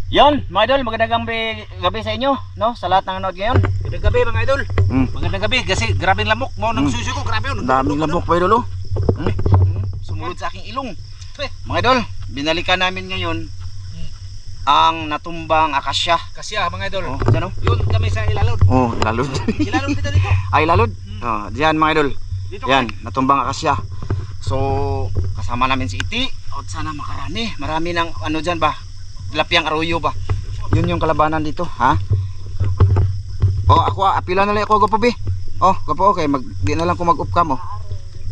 Yon, mga idol, magandang gabi sa inyo, no? Sa lahat ng nanood ngayon. Magandang gabi mga idol. Magandang gabi kasi grabing lamok. Mo nang susi ko, grabe yun. Daming lamok mga idol, oh. Sumunod sa aking ilong. Mga idol, binalikan namin ngayon ang natumbang akasya. Kasya mga idol. Oh, dyan, oh. Yun kami sa Ilalod. Oh, lalod. Ilalod dito dito. Ay, lalod. Oh, diyan mga idol. Dito Yan, natumbang akasya. So, kasama namin si Iti. O sana makarami. Marami ng ano dyan ba? Tilapiyang aruyo ba? Yun yung kalabanan dito, ha? Oh, ako apila na lang ako gapo bi. Oh, gapo okay, di na lang ko mag-up ka mo.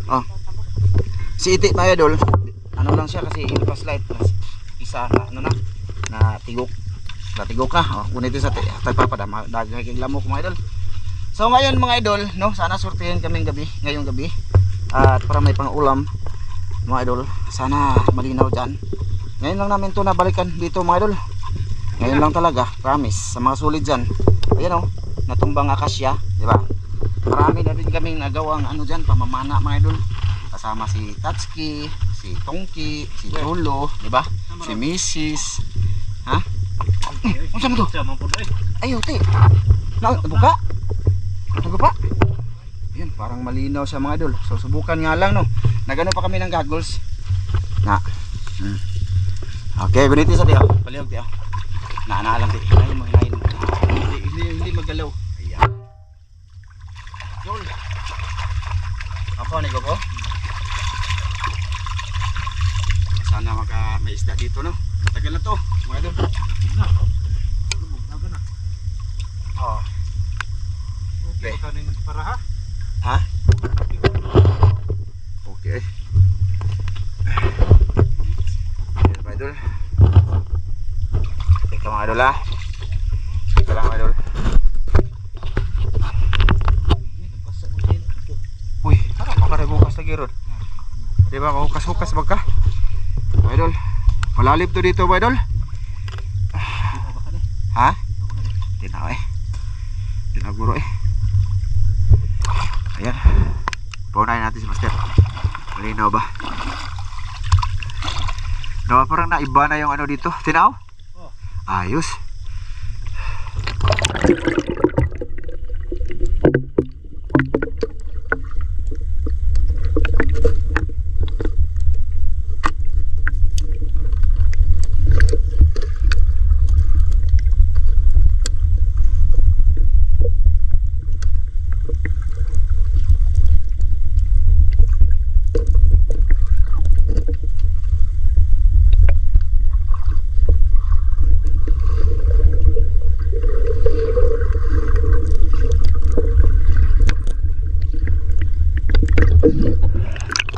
Oh. Si Iti mga idol, ano lang siya kasi ilpas light isa na ano na tigok. Na tigok ka. Oh, kunit sa tagpapada daghay kay lamok mga idol. So ngayon mga idol, no, sana sortihin kaming gabi, ngayong gabi. At para may pang-ulam mga idol, sana malinaw diyan. Ngayon lang namin to nabalikan dito mga idol. Ngayon lang talaga, promise. Sa mga sulit dyan. Ayan o, natumbang akasya, di ba? Marami na rin kaming nagawang ano dyan, pamamana mga idol. Kasama si Tatsuki, si Tongki, si Jolo, di ba? Si Mrs. Ha? Ano sa mo to? Ayaw, te. Nabuka? Nabuka? Ayan, parang malinaw siya mga idol. So subukan nga lang no. Nagano pa kami ng goggles. Na. Okay, ganito sa tiyo. Palihog tiyo. Naana lang tiyo. Hinahin mo, hinahin mo. Hindi magalaw. Ayan. Yun. Ako, nigo ko. Sana may isda dito, no? Matagal na to. Mga idol. Bugna. Oh. Okay. Kanin para ha? Ha? Okay. Ayan mga idol. Teka mga idol ha. Teka lang mga idol. Uy, makarebukas lagi ron. Diba mahukas-hukas magka? Mga idol, malalim to dito mga idol. Ha? Tinaw eh. Tinaguro eh. Ayan. Paunahin natin si Master. Malinaw ba? No, parang naiba na yung ano dito. Tinaw? Ayos.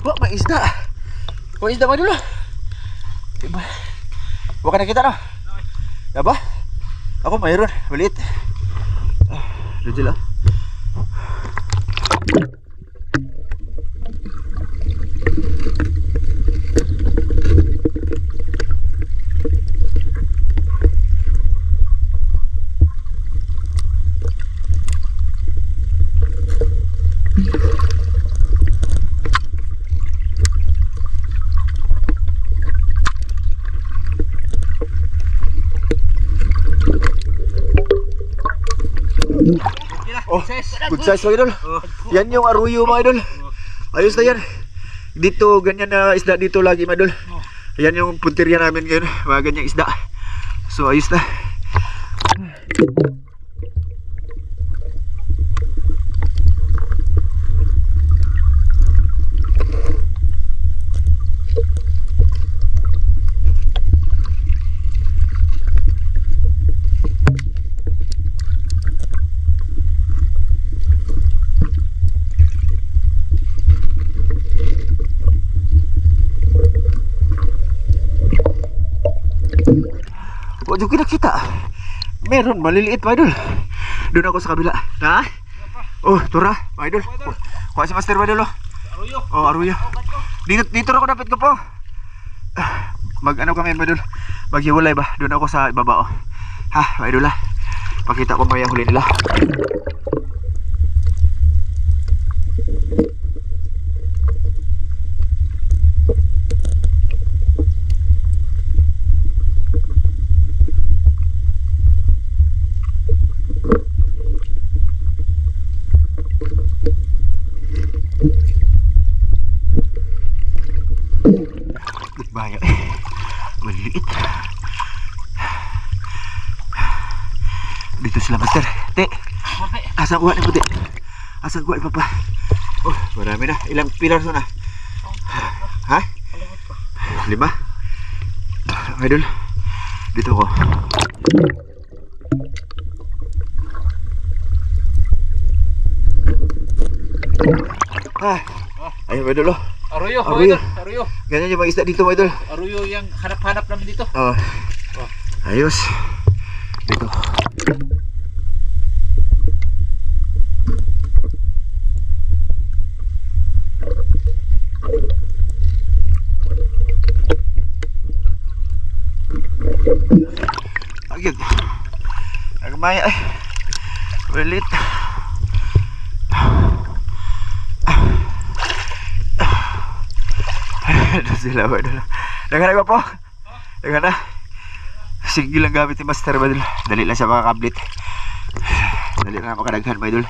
Wah, may isda. May isda mga dulu. Diba? Huwag ka nakita no? Diba? Ako mayroon. Maliit. Doon sila. Oh, good size mga idol. Yan yung aruyo mga idol. Ayos na yan. Dito, ganyan na isda dito lagi mga idol. Yan yung punteriya namin ngayon. Mga ganyang isda. So ayos na. Huwag yung kinakita. Meron, maliliit mga idol. Doon ako sa kabila. Ha? Oh, tura, mga idol. Kuha si Master mga idol. Aruyo. Oh, aruyo. Dito ako dapat ko po. Mag ano kami mga idol. Maghiwalay ba? Doon ako sa ibaba oh. Ha, mga idol ha. Pakita ko may huli nila. sila master. Te, asa kuha ni puti? Asa kuha ni papa? Oh, marami na. Ilang pilar na? Ha? 5? Idol, dito ko. Ah, ayun idol oh. Aruyo, Aruyo. idol. Aruyo. Ganyan yung mga isda dito idol. Aruyo yung hanap-hanap namin dito. Oh. Ayos. Dito. Agad. Nagmaya ay. Belit. Sila ba doon? Dagan na po. Dagan na. Sige lang gamit ni Master Badul. Dali lang sa mga kablit. Dali lang makadaghan Badul.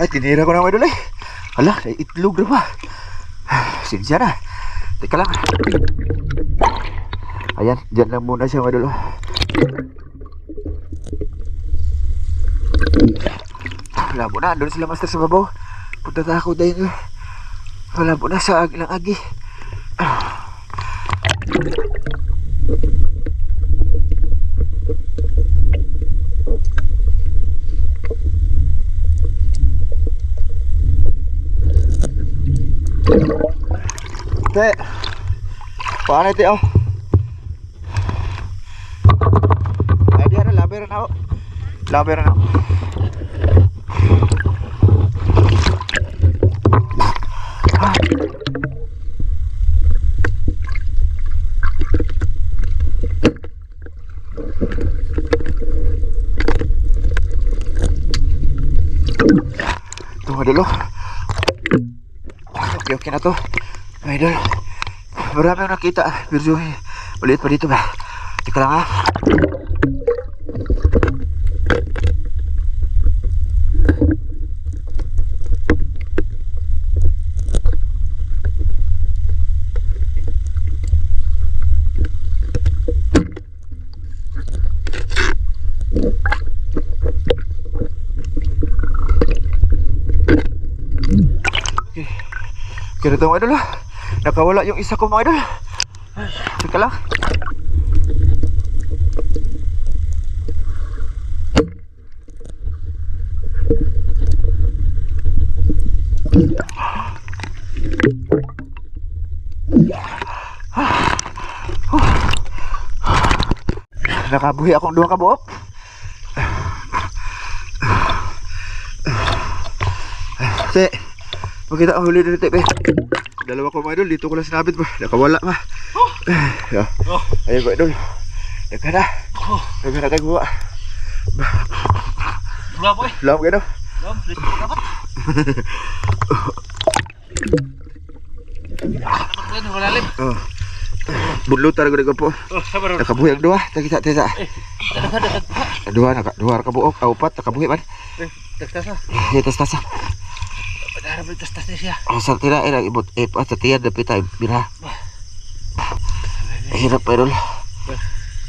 Ay, tinira ko na mga idol eh. Hala, itlog na ba? Sinsya na. Teka lang. Ayan, dyan lang muna siya mga idol. Labo na, doon sila master sa babaw. Punta na ako dahil. Labo na sa agilang agi. Te, paano ito oh? Ay di ano, labi rin ako. Labi rin ako. Ito mga dulo. Okay na to. Idol, marami akong nakita. Pero ulit pa dito ba? Teka lang ha. Okay. Kaya ito mga idol ha. Nakawala yung isa ko mga idol. Teka lang. Nakabuhi akong 2 kabuok. Te, makita ang huli dito be. Dalawa ko mga idol, dito ko lang sinabit ba. Nakawala ba. Ayun ko idol. Daga na. Daga na kayo buwa. Wala po eh. Wala mo kayo. Wala mo, dito dapat. Dapat ko wala lim. Budlo talaga ko po. Sabar. Nakabuhi ang 2. Kita. Dua nakabuok, 4 nakabuhi man. Tas-tasa. Tas-tasa. Padahal mo tas-tas niya siya. Sa tira ay ibot sa tiyan dapat tayo birha. Hirap pa idol.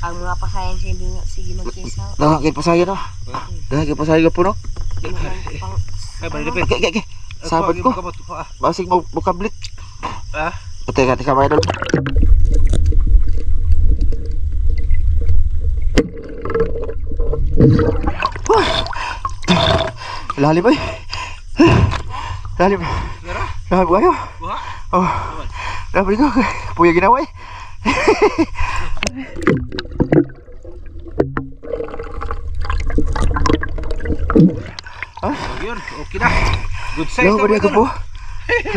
Ang mga pasayan sige magkisa. Dahagin pa sayo no. Dahagin pa sayo po no. Ay, balik dipin. Okay. Sabot ko. Basig mo bukablit. Teka mga idol. Lalim eh. Lalim. Lalim kayo. Oh. Lalim ko. Puya ginawa eh. Yun, okay na. Good size. Lalim ba niya po?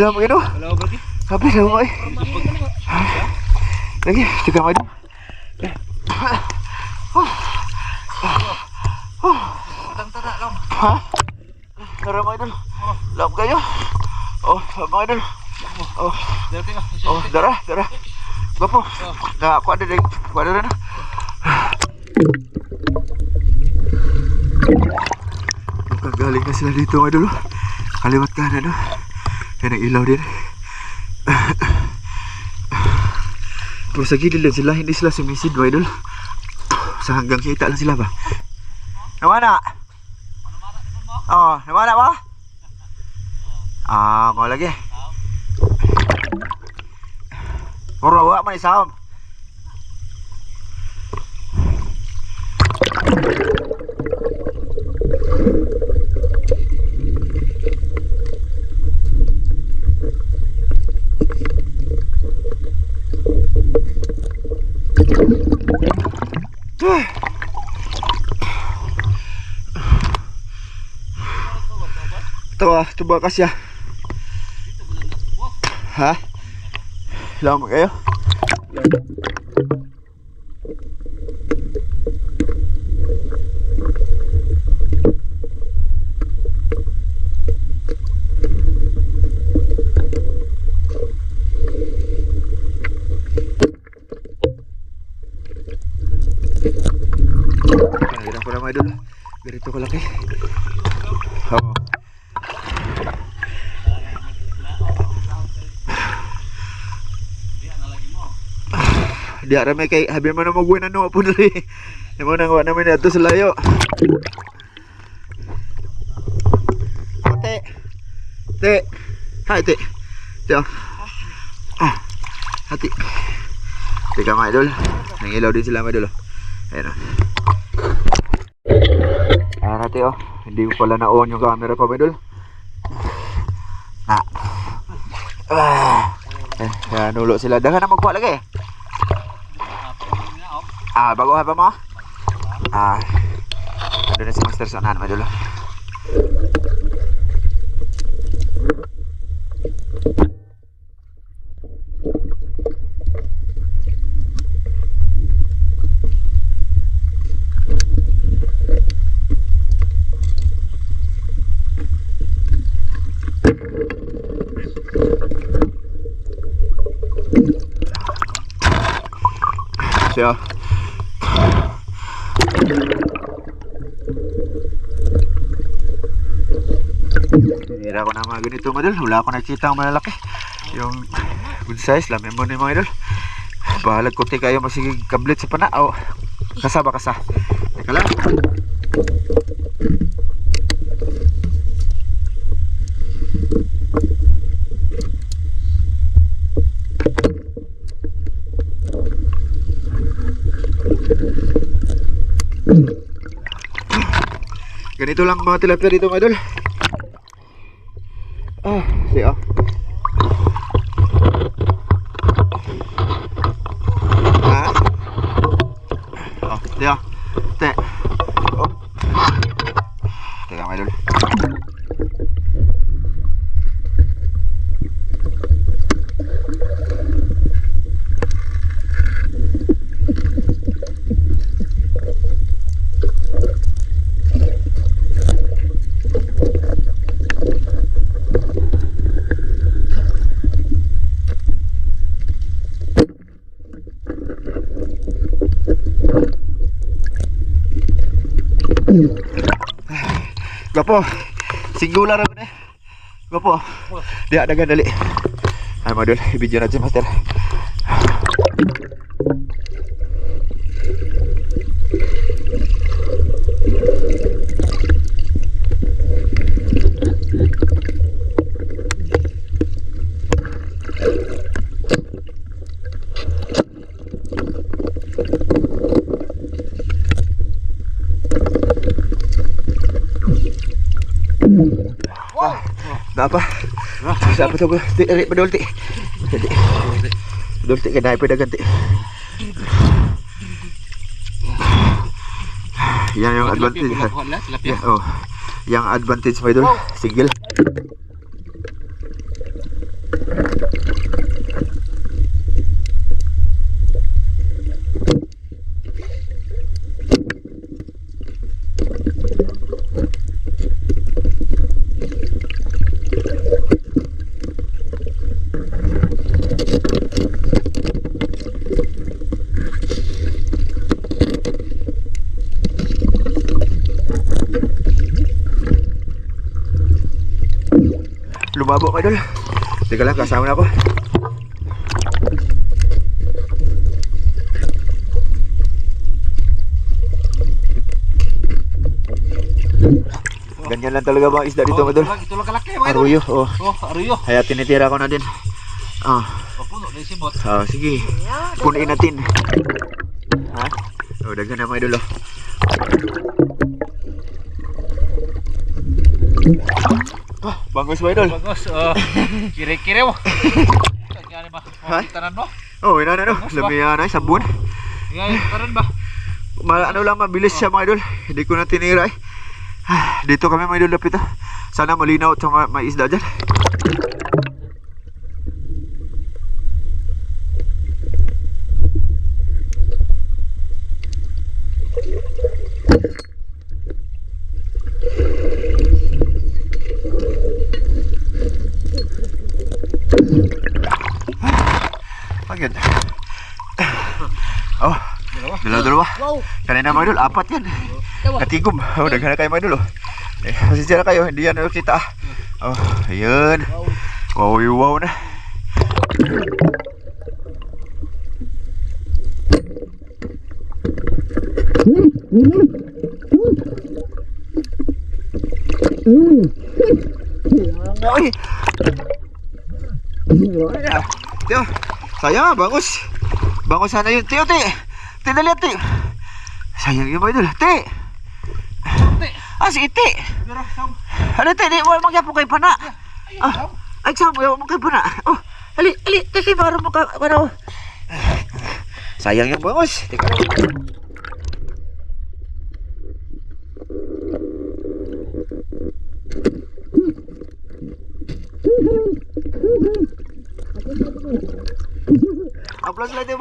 Lalim kayo. Wala ko lagi. Sabi lalim ko eh. Lagi, tiga mga idol. Tang-tara lang. Ha? Tara mga idol. Lalim kayo. Oh, mga idol. Oh, Dito tayo. oh, dara. Bapo. Na ako ada ding. Wala na. Galing na sila dito mga idol. Kaliwat kanan, no? Kaya ilaw din. Pero sa gilid lang sila, hindi sila sumisid mga idol. Sa hanggang kita lang sila ba? Namana? Oh, namana ba? Ah, mau lagi. Puro wa man isam. Coba kasih ya. Hah? Lama kayo? Hirap ko na mga idol. Ganito ko laki. Oo. Di ramai kay habi man mo gawin ano po diri. Imo nang wa namin ato sa layo. Te. Te. Hai te. Tiyo. Ah. Hati. Teka mga idol. Nangilaw din sila mga idol. Ayan o. Ayan natin o. Hindi ko pala na-on yung camera ko mga idol. Ayan, nulo sila. Dahan na magkuha lagi. Bago ba mo? Ano na si Master Sonahan mga idol. Siya. Hira ko na mga ganito mga idol. Wala ako nakita ang malalaki. Yung good size lang. Memon yung mga idol. Bahalag kunti kayo masigig kablit sa pana. O, kasa ba kasa? Teka lang. Ganito lang mga tilapia dito mga idol. Siya. Siya. Te. Oh. Teka mga idol. Gapo, singular ako na. Gapo, di dagan dali. Ay modul, i-video natin master. Apa? Siapa tu? Tik bedul tik. Bedul tik kedai pedagang tik. Yang advantage. Ya, oh. Yang advantage bedul single. Lumabo mga idol. Teka lang, kasama na ako. Ganyan lang talaga mga isda dito mga idol. Ito lang kalaki mga idol. Aruyo, oh. Oh, aruyo. Kaya tinitira ko na din. Ah, Puno na yung sibot. sige. Punuin natin. Ha? Oh, daghan na mga idol. Bangus mga idol. Bagos. Kire-kire mo. Kaya ba? Ha? Tanan mo? Oh, ina na no. Lamihan ay sabon. Ngay, tanan ba? Ano lang, mabilis siya mga idol. Hindi ko na tinira eh. Dito kami mga idol lapit ah. Sana malinaw at may isda dyan. Pagod. Oh, dalawa. Wow. Kanina mga idol, 4 yan. Katigom. Oh, daghan na kayo mga idol. Pasensya na kayo, hindi yan kita. Oh, ayun. Wow na. Ay. Tiyo, sayang bangus. Bangus sana yun. Tiyo, dali, Ti. Sayang yun mga idol. Ti. Si Iti. Ano Ti, di mo magyapo kay pana. Ay, saan mo kay pana. Oh, ali, Ti, para mo ka, ano. Sayang yung bangus. Teka lang.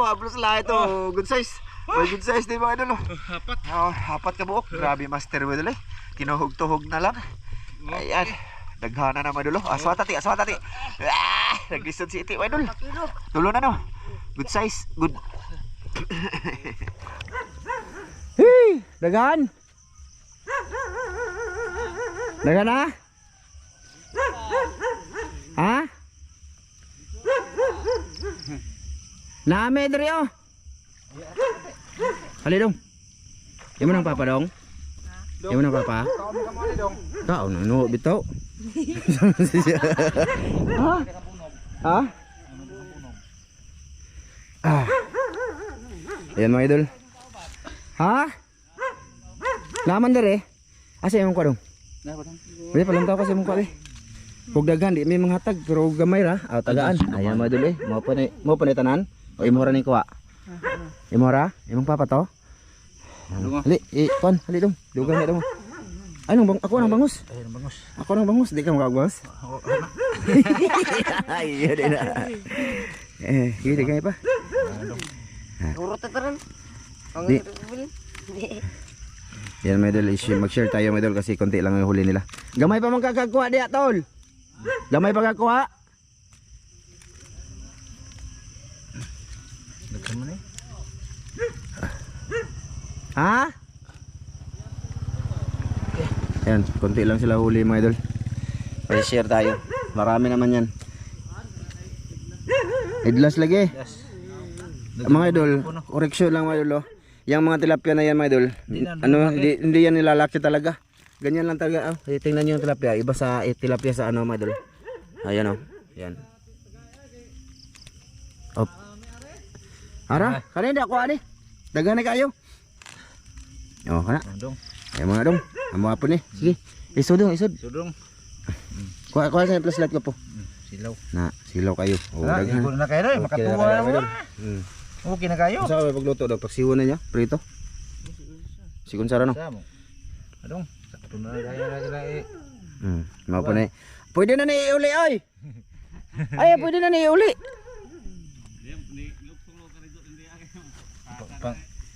Aplos lang ito. Good size. May good size din mga idol. Apat. Apat ka buok. Grabe master mo idol eh. Kinuhog-tuhog na lang. Ayan. Daghana na mga idol. Aswata ti. Naglisod si Iti mga idol. Tulo na no. Good size. Good. Hey! Daghan! Daghan na? Ha? Name diri oh. Hali dong. Imo nang papa dong? Imo nang papa? Kau no bitaw. Ha? Ayan mga idol. Ha? Laman diri. Asa imong kwa dong? Wala pa lang tao kasi imong kwa Kung daghan di may manghatag pero gamay ra. Tagaan. Ayan mga idol mo pa ni tanan. O imo ra ni kuha. Imo ra? Imong papa to? Hali, kon, hali dong. Dugang ni dong. Ako nang bangus. Ako nang bangus, di ka magagwas. Ay, di na. Hindi kaya pa. Urot taran. Di. Yan mga idol, mag-share tayo mga idol kasi konti lang yung huli nila. Gamay pa magkakakuha diya tol. Gamay pa kakakuha. Ha? Yan, konti lang sila huli mga idol. Pwede share tayo. Marami naman yan. Idlas lagi. Mga idol, correction lang mga idol. Yang mga tilapia na yan mga idol. Hindi yan nilalaki talaga. Ganyan lang talaga. Tingnan nyo yung tilapia. Iba sa tilapia sa ano mga idol. Ayan o. Yan. Op. Ara, kanina ako ani. Dagan na kayo. Oh, kana. Ayan mga dong. Amo apo ni. Sige. Isod. Sudong. Kuha sa flashlight ko po. Silaw. Silaw kayo. Oh, daghan. Na kayo rin, makatuwa na mo. Okay na kayo. Sa pagluto daw pagsiwo na niya, prito. Sigon sara no. Adong, sakto na kayo lagi. Mao pa ni. Pwede na ni uli oy. Ay, pwede na ni uli.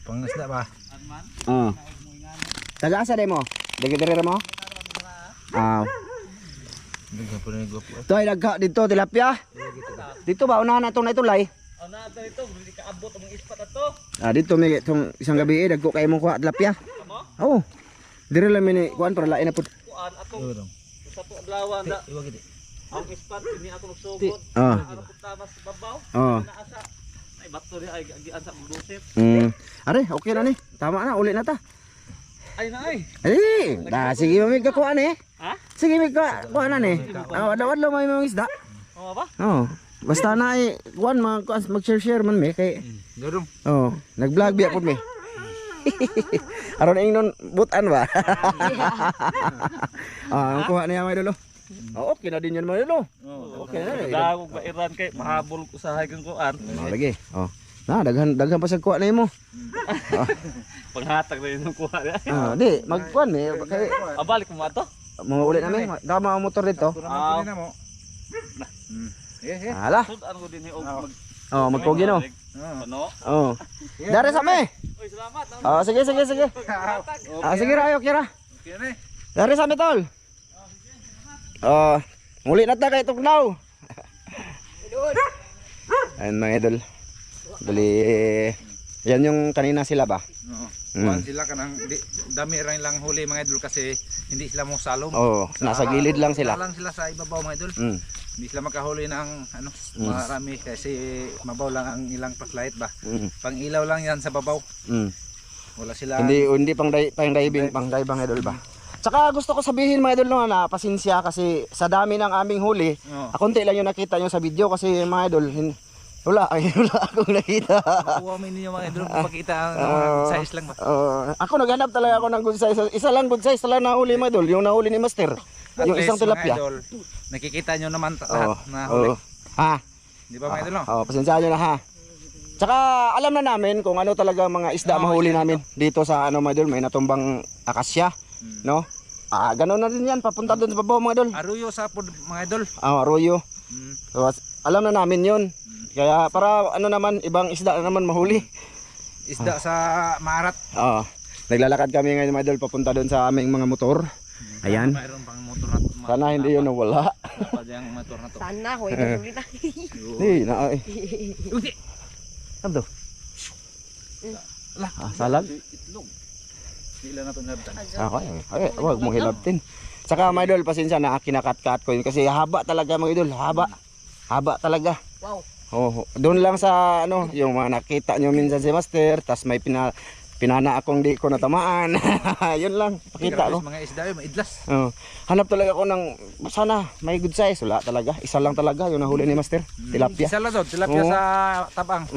Pangisda ba? Taga-asa day mo? Dagidere mo? Toy nagka dito tilapia. Dito ba unahan natong naitulay? Ana ato ito, hindi ka abot ang ispat ato. Dito may tong isang gabi dagko kay mo kuha tilapia. Oo. Dire lang ni kuan para lain na pud. Kuan ato. Sa to adlaw da. Ang ispat ini ako nagsugod. Oh. Ano pud tamas babaw. Oh. Naasa. Ay bato ri ay agian sa bulusip. Are, okay na ni. Tama na, uli na ta. Ay na ay. Ay, sige mamig ka kuha ni. Ha? Sige mig kuha na ni. Adlaw-adlaw may mga isda. Oo ba? Oh. Basta na ay kuan mag-share man mi kay. Dorong. Oh, nag-vlog biya pud mi. Aron ing non butan ba? Ang kuha niya mga idol. Oh, okay na din yan mga idol. Okay na. Dagog ba Iran kay mahabol ko sa kang kuan. Lagi. Oh. Na daghan pa sa kuha na imo. Panghatag na yung kuha na. Di, magkuan mi kay Abalik mo ato. mga uli namin. Dama ang motor dito. Ah. Hala. Sudan ko din og mag Oh, magkugi no. ano? Oh. Dari sa mi. Oy, salamat. Oh, sige. Sige rayo kira. Okay na. Dari sa mi tol. Oh, muli na ta kay tugnaw. Ayun mga idol. Bali, yan yung kanina sila ba? Oo. Kuhan sila kanang dami rin lang huli mga idol kasi hindi sila mo salom. Oh, nasa gilid lang sila. Lang sila sa ibabaw mga idol. Hindi sila makahuli ng ano, marami kasi mabaw lang ang ilang flashlight ba. Pang ilaw lang yan sa babaw. Wala sila. Hindi pang diving idol ba? Tsaka gusto ko sabihin mga idol no, na pasensya kasi sa dami ng aming huli, konti lang yung nakita nyo sa video kasi mga idol, wala akong nakita. Kuha mo ninyo mga idol, makita ang size lang ba. Ako naghanap talaga ako ng good size. Isa lang good size lang nahuli mga idol, yung nahuli ni Master. At Yung least, isang tilapia. mga idol, nakikita nyo naman lahat na huli. Ha? Di ba mga idol no? Pasensya nyo na ha. Tsaka alam na namin kung ano talaga mga isda mahuli namin dito sa ano mga idol, may natumbang akasya, no? Ganoon na din yan, papunta doon sa babaw mga idol. Aruyo sa pod mga idol. Arroyo. So, alam na namin yun. Kaya para ano naman, ibang isda na naman mahuli. Isda sa maarat. Naglalakad kami ngayon mga idol, papunta doon sa aming mga motor. Ayan. Mayroon pang motor na. Sana hindi yun nawala. Dapat yung motor na to. Sana, hoy, ito kita. Hindi, na ay. Ano to? Salag? Sila na to nabtan. Ay, wag mong hilabtin. Saka mga idol, pasensya na kinakat-kat ko yun kasi haba talaga mga idol, haba talaga. Wow. Doon lang sa ano, yung mga nakita nyo minsan si Master, tas may pinana akong di ko natamaan. Yun lang, pakita ko. Mga isda yung maidlas. Hanap talaga ako ng sana may good size, wala talaga. Isa lang talaga yung nahuli ni Master, tilapia. Isa lang daw, tilapia sa tabang.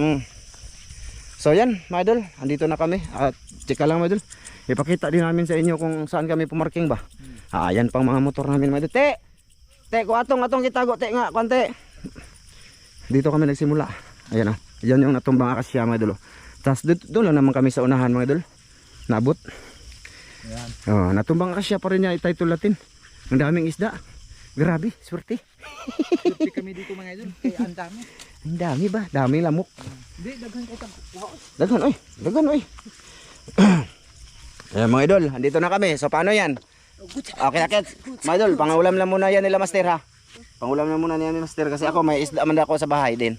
So yan, mga idol, andito na kami. At chika lang mga idol. Ipakita din namin sa inyo kung saan kami pumarking ba. Ayan pang mga motor namin mga idol. Te, ko atong kitago, te nga, konti. Dito kami nagsimula. Ayan o. Yan yung natumbang akasya mga idol. Tapos doon lang naman kami sa unahan mga idol. Nabot. Ayan. Natumbang akasya pa rin niya ititle natin. Ang daming isda. Grabe, swerte. Swerte kami dito mga idol. Kaya ang dami. Ang dami ba? Daming lamok. Hindi, daghan ko tang. Daghan oy. Ayan mga idol, andito na kami. So paano yan? Okay, mga idol, pangulam lang muna yan nila Master ha. Pangulam lang muna niya ni Master kasi ako may isda man ako sa bahay din.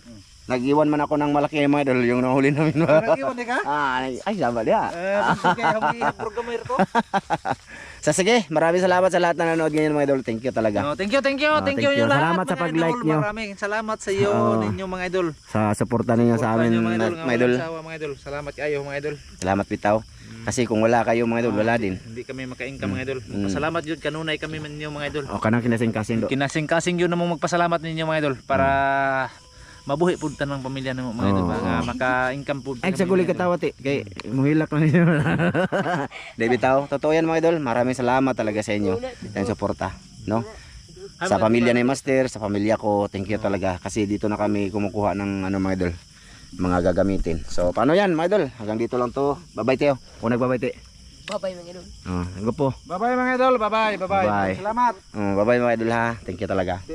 Nag-iwan man ako ng malaki mga idol, yung nahuli namin. Nag-iwan di ka? Ay, dapat ya. Sige, programmer ko. So sige, maraming salamat sa lahat na nanonood ngayon mga idol. Thank you talaga. No, thank you thank you. yung lahat. Salamat sa mga pag-like idol. nyo. Maraming salamat sa iyo ninyo mga idol. Sa suporta ninyo sa amin mga idol. Mga idol. Salamat kayo mga idol. Salamat bitaw. Kasi kung wala kayo mga idol, wala din. Hindi kami maka-income mga idol. Pasalamat yun, kanunay kami ninyo mga idol. O kanang kinasing-kasing do. Kinasing-kasing yun namang magpasalamat ninyo mga idol para mabuhi pud tanang pamilya nimo mga idol nga maka-income pud. Ay sa guli katawa ti kay muhilak na ninyo. David bitaw, totoo yan mga idol. Maraming salamat talaga sa inyo. Yung suporta, no? Sa pamilya ni Master, sa pamilya ko, thank you talaga kasi dito na kami kumukuha ng ano mga idol, mga gagamitin. So paano yan mga idol? Hanggang dito lang to. Bye-bye Teo. O nagbabay ti. Bye-bye mga idol. Hanggang po. Bye-bye mga idol. Bye-bye. Bye. Salamat. Bye-bye mga idol ha. Thank you talaga.